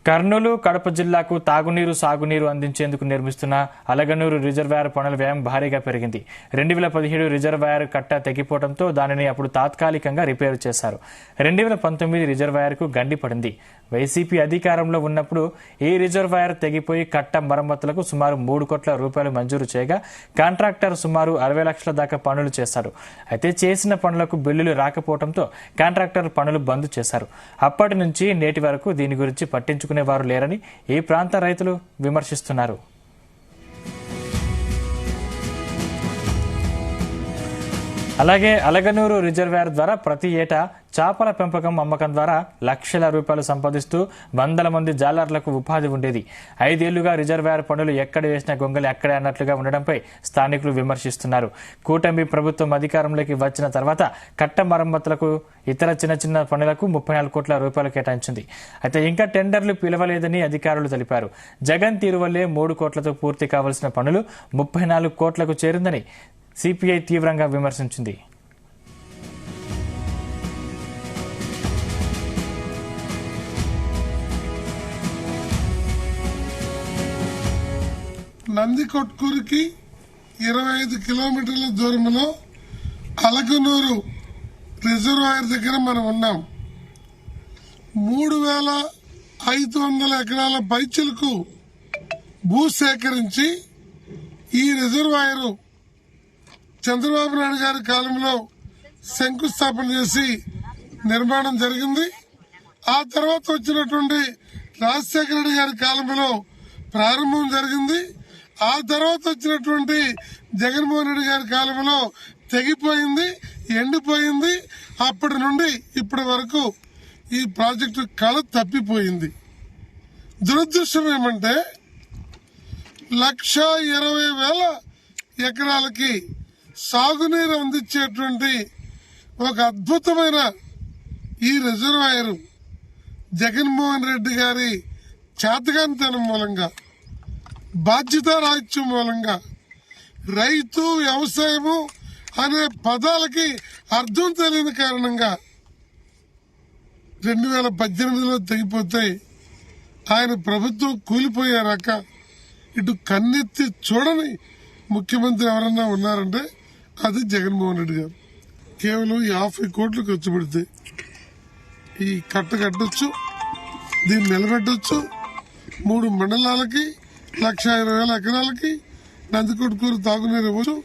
కర్నూలు, కడప జిల్లాకు తాగునీరు, సాగునీరు అందించేందుకు నిర్మిస్తున్న అలగనూరు రిజర్వాయర్ పనుల వ్యయం భారీగా పెరిగింది. 2017 రిజర్వాయర్ కట్ట తెగిపోవడంతో దానిని అప్పుడు తాత్కాలికంగా రిపేరు చేశారు. 2019 రిజర్వాయర్కు గండి పడింది. వైసీపీ అధికారంలో ఉన్నప్పుడు ఈ రిజర్వాయర్ తెగిపోయి కట్ట మరమ్మతులకు సుమారు 3 కోట్ల రూపాయలు మంజూరు చేయగా కాంట్రాక్టర్ సుమారు 60 లక్షల దాకా పనులు చేశారు. అయితే చేసిన పనులకు బిల్లులు రాకపోవడంతో కాంట్రాక్టర్ పనులు బంద్ చేశారు. అప్పటి నుంచి నేటి వరకు దీని గురించి పట్టించుకునేవారు లేరని ఈ ప్రాంత రైతులు విమర్శిస్తున్నారు. అలాగే అలగనూరు రిజర్వాయర్ ద్వారా ప్రతి ఏటా చేపల పెంపకం, అమ్మకం ద్వారా లక్షల రూపాయలు సంపాదిస్తూ వందల మంది జాలర్లకు ఉపాధి ఉండేది. 5 ఏళ్లుగా రిజర్వాయర్ పనులు ఎక్కడ వేసిన గొంగలి అక్కడే అన్నట్లుగా ఉండడంపై స్థానికులు విమర్శిస్తున్నారు. కూటమి ప్రభుత్వం అధికారంలోకి వచ్చిన తర్వాత కట్ట మరమ్మతులకు, ఇతర చిన్న చిన్న పనులకు 34 కోట్ల రూపాయలు కేటాయించింది. అయితే ఇంకా టెండర్లు పిలవలేదని అధికారులు తెలిపారు. జగన్ తీరు వల్లే 3 కోట్లతో పూర్తి కావాల్సిన పనులు 34 కోట్లకు చేరిందని సిపిఐ తీవ్రంగా విమర్శించింది. నందికొట్కూరుకి 25 కిలోమీటర్ల దూరంలో అలగనూరు రిజర్వాయర్ దగ్గర మనం ఉన్నాం. 3500 ఎకరాల పైచిలకు భూ సేకరించి ఈ రిజర్వాయర్ చంద్రబాబు నాయుడు గారి కాలంలో శంకుస్థాపన చేసి నిర్మాణం జరిగింది. ఆ తర్వాత వచ్చినటువంటి రాజశేఖర రెడ్డి గారి కాలంలో ప్రారంభం జరిగింది. ఆ తర్వాత వచ్చినటువంటి జగన్మోహన్ రెడ్డి గారి కాలంలో తెగిపోయింది, ఎండిపోయింది. అప్పటి నుండి ఇప్పటి వరకు ఈ ప్రాజెక్టు కళ తప్పిపోయింది. దురదృష్టం ఏమంటే 1,20,000 ఎకరాలకి సాగునీరు అందించేటువంటి ఒక అద్భుతమైన ఈ రిజర్వాయర్ జగన్మోహన్ రెడ్డి గారి చేతగానితనం మూలంగా, బాధ్యతారాహిత్యం మూలంగా, రైతు, వ్యవసాయము అనే పదాలకి అర్థం తెలియని కారణంగా 2018లో తెగిపోతే ఆయన ప్రభుత్వం కూలిపోయారాక ఇటు కన్నెత్తి చూడని ముఖ్యమంత్రి ఎవరన్నా ఉన్నారంటే అది జగన్మోహన్ రెడ్డి గారు. కేవలం 50 కోట్లు ఖర్చు పెడితే ఈ కట్ట కట్టొచ్చు, దీన్ని నిలబెట్టొచ్చు. 3 మండలాలకి 1,20,000 ఎకరాలకి నందికొట్కూరు తాగునీరు ఇవ్వచ్చు.